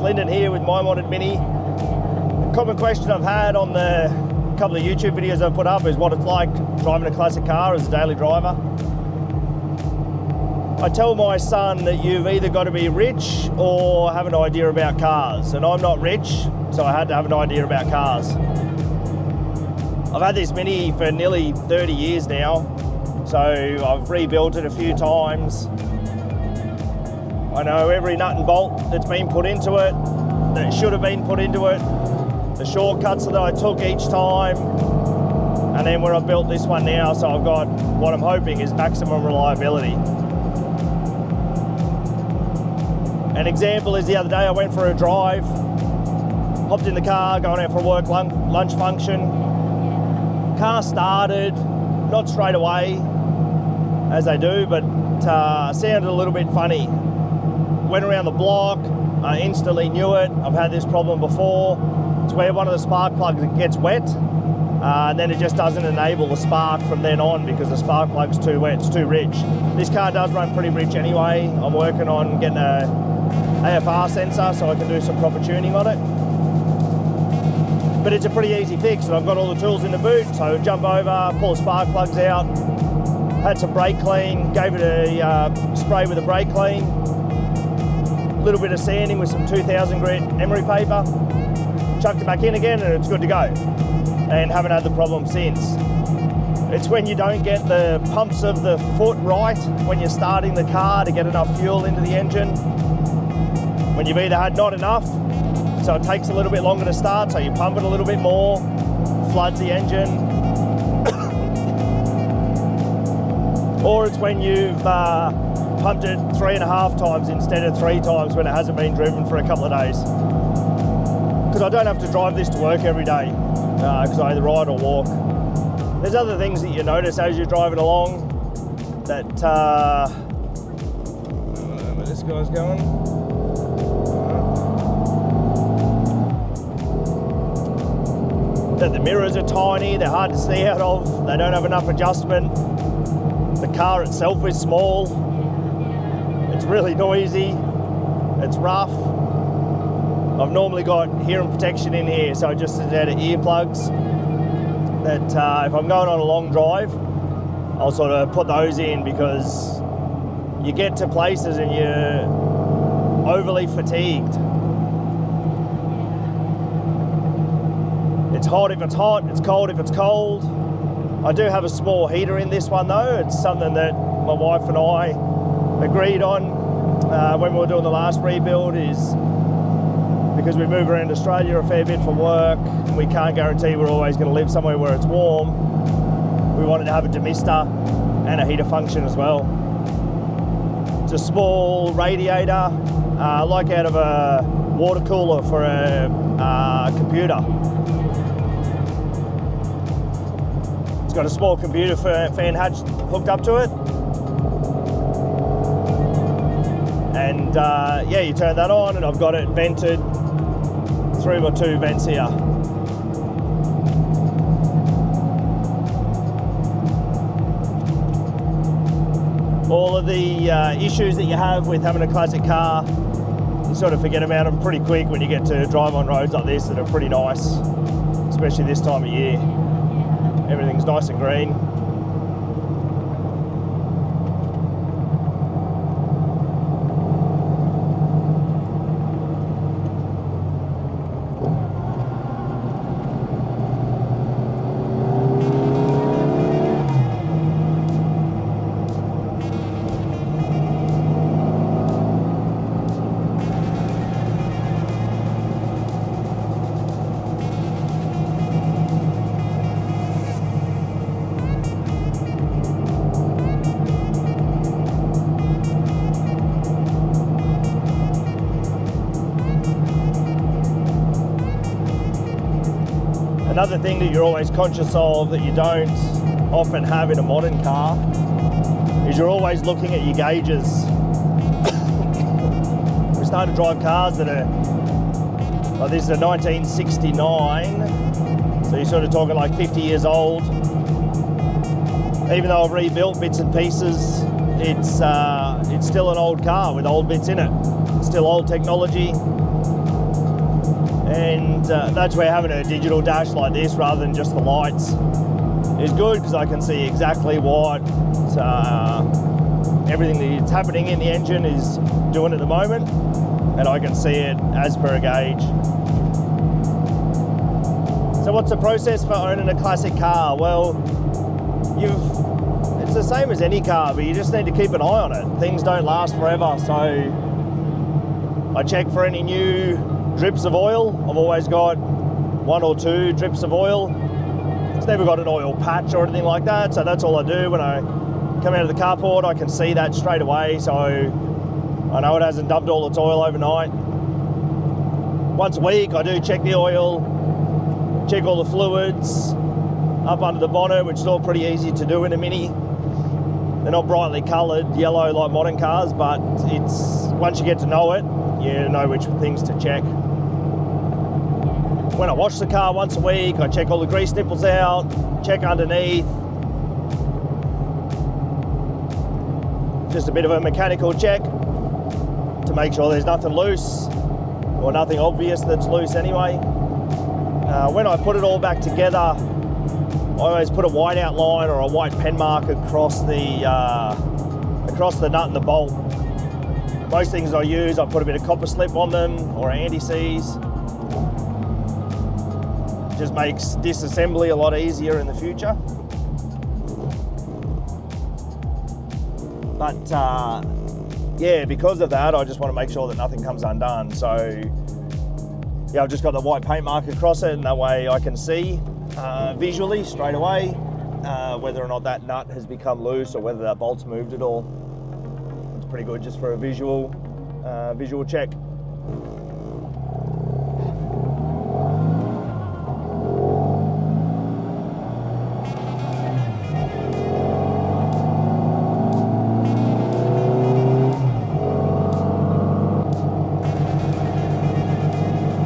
Lyndon here with My Modded Mini. A common question I've had on the couple of YouTube videos I've put up is what it's like driving a classic car as a daily driver. I tell my son that you've either got to be rich or have an idea about cars, and I'm not rich, so I had to have an idea about cars. I've had this Mini for nearly 30 years now, so I've rebuilt it a few times. I know every nut and bolt that's been put into it, that should have been put into it, the shortcuts that I took each time, and then where I've built this one now, so I've got what I'm hoping is maximum reliability. An example is the other day I went for a drive, hopped in the car, going out for a work lunch function. Car started, not straight away, as they do, but sounded a little bit funny. Went around the block, I instantly knew it. I've had this problem before. It's where one of the spark plugs gets wet, and then it just doesn't enable the spark from then on because the spark plug's too wet, it's too rich. This car does run pretty rich anyway. I'm working on getting a AFR sensor so I can do some proper tuning on it. But it's a pretty easy fix, and I've got all the tools in the boot, so jump over, pull the spark plugs out, had some brake clean, gave it a spray with a brake clean, a little bit of sanding with some 2000 grit emery paper, chucked it back in again, and it's good to go, and haven't had the problem since. It's when you don't get the pumps of the foot right when you're starting the car to get enough fuel into the engine, when you've either had not enough, so it takes a little bit longer to start, so you pump it a little bit more, floods the engine. Or it's when you've pumped it 3.5 times instead of 3 times when it hasn't been driven for a couple of days. Because I don't have to drive this to work every day, because I either ride or walk. There's other things that you notice as you're driving along that, where this guy's going. That the mirrors are tiny, they're hard to see out of, they don't have enough adjustment. The car itself is small, it's really noisy, it's rough. I've normally got hearing protection in here, so just a set of earplugs that if I'm going on a long drive, I'll sort of put those in because you get to places and you're overly fatigued. It's hot if it's hot, it's cold if it's cold. I do have a small heater in this one though. It's something that my wife and I agreed on when we were doing the last rebuild, is because we move around Australia a fair bit for work and we can't guarantee we're always going to live somewhere where it's warm. We wanted to have a demister and a heater function as well. It's a small radiator, like out of a water cooler for a computer. Got a small computer fan hatch hooked up to it, and yeah, you turn that on and I've got it vented through my 2 vents here. All of the issues that you have with having a classic car, you sort of forget about them pretty quick when you get to drive on roads like this that are pretty nice, especially this time of year. Everything's nice and green. Another thing that you're always conscious of that you don't often have in a modern car is you're always looking at your gauges. We're starting to drive cars that are, well, this is a 1969, so you're sort of talking like 50 years old. Even though I've rebuilt bits and pieces, it's still an old car with old bits in it. It's still old technology. And that's where having a digital dash like this rather than just the lights is good, because I can see exactly what everything that's happening in the engine is doing at the moment, and I can see it as per a gauge. So what's the process for owning a classic car? Well, it's the same as any car, but you just need to keep an eye on it. Things don't last forever, so I check for any new drips of oil. I've always got 1 or 2 drips of oil. It's never got an oil patch or anything like that, so that's all I do. When I come out of the carport, I can see that straight away, so I know it hasn't dumped all its oil overnight. Once a week I do check the oil, check all the fluids up under the bonnet, which is all pretty easy to do in a Mini. They're not brightly coloured yellow like modern cars, but it's once you get to know it, you know which things to check. When I wash the car once a week, I check all the grease nipples out, check underneath. Just a bit of a mechanical check to make sure there's nothing loose or nothing obvious that's loose anyway. When I put it all back together, I always put a white outline or a white pen mark across the nut and the bolt. Most things I use, I put a bit of copper slip on them or anti-seize. Just makes disassembly a lot easier in the future. But yeah, because of that, I just want to make sure that nothing comes undone. So yeah, I've just got the white paint mark across it, and that way I can see visually straight away whether or not that nut has become loose or whether that bolt's moved at all. It's pretty good just for a visual check.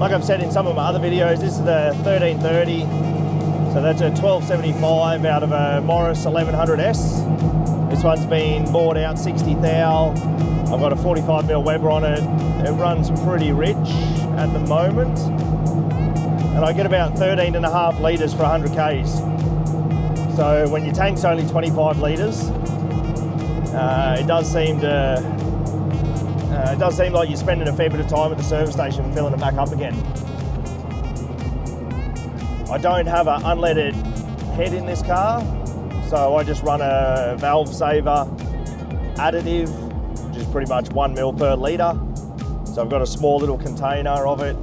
Like I've said in some of my other videos, this is the 1330, so that's a 1275 out of a Morris 1100S. This one's been bought out 60 thou. I've got a 45mm Weber on it. It runs pretty rich at the moment, and I get about 13.5 litres for 100 Ks. So when your tank's only 25 litres, it does seem like you're spending a fair bit of time at the service station filling it back up again. I don't have an unleaded head in this car, so I just run a valve saver additive, which is pretty much 1 mil per litre. So I've got a small little container of it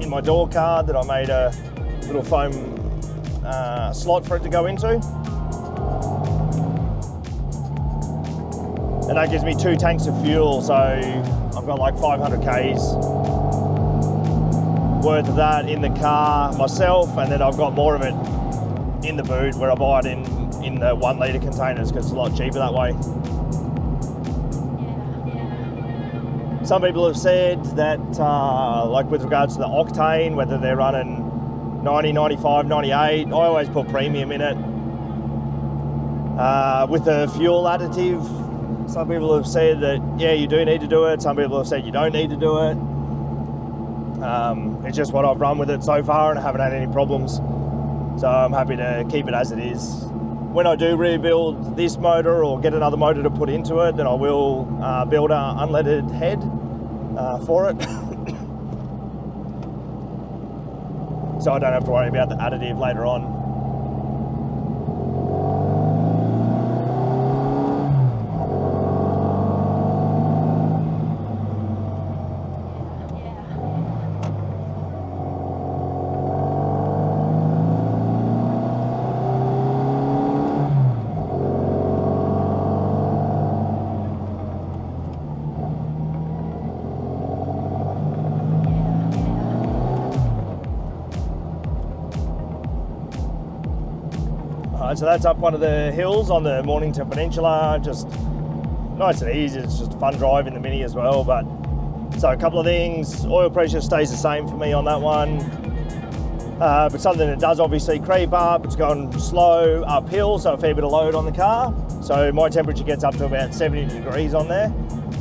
in my door card that I made a little foam slot for it to go into. And that gives me 2 tanks of fuel, so I've got like 500 Ks worth of that in the car myself, and then I've got more of it in the boot where I buy it in the 1 litre containers because it's a lot cheaper that way. Some people have said that, like with regards to the octane, whether they're running 90, 95, 98, I always put premium in it. With the fuel additive, some people have said that, yeah, you do need to do it. Some people have said you don't need to do it. It's just what I've run with it so far, and I haven't had any problems. So I'm happy to keep it as it is. When I do rebuild this motor or get another motor to put into it, then I will build an unleaded head for it. So I don't have to worry about the additive later on. So that's up one of the hills on the Mornington Peninsula, just nice and easy. It's just a fun drive in the Mini as well. But so a couple of things, oil pressure stays the same for me on that one, but something that does obviously creep up, it's going slow uphill, so a fair bit of load on the car. So my temperature gets up to about 70 degrees on there,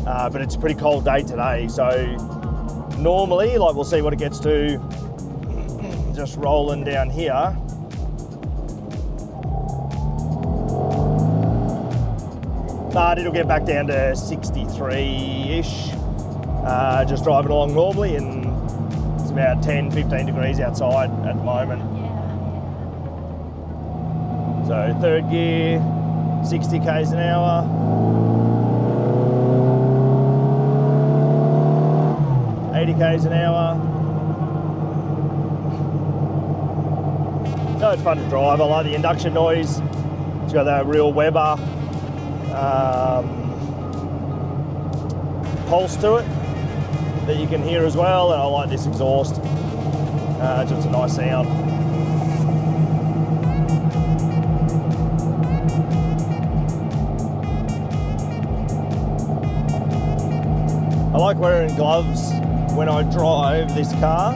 but it's a pretty cold day today. So normally, like we'll see what it gets to just rolling down here. But it'll get back down to 63-ish. Just driving along normally, and it's about 10, 15 degrees outside at the moment. So third gear, 60 k's an hour. K's an hour. So it's fun to drive. I like the induction noise. It's got that real Weber pulse to it that you can hear as well, and I like this exhaust. Just a nice sound. I like wearing gloves when I drive this car.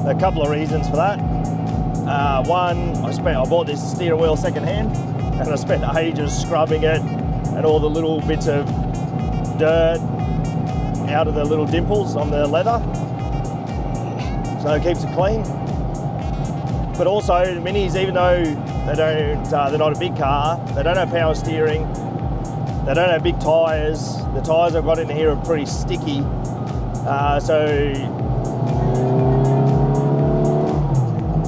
A couple of reasons for that. One, I bought this steering wheel secondhand, and I spent ages scrubbing it and all the little bits of dirt out of the little dimples on the leather, so it keeps it clean. But also the Minis, even though they're not a big car, they don't have power steering, they don't have big tyres. The tyres I've got in here are pretty sticky. So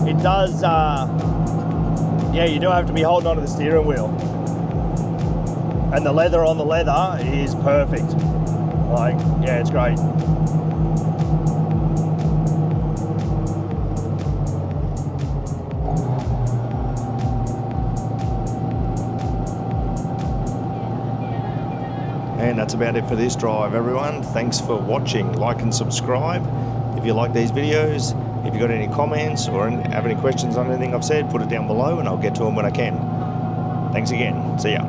it does, yeah, you do have to be holding onto the steering wheel. And the leather on the leather is perfect. Like, yeah, it's great. And that's about it for this drive, everyone. Thanks for watching. Like and subscribe if you like these videos. If you've got any comments or have any questions on anything I've said, put it down below and I'll get to them when I can. Thanks again. See ya.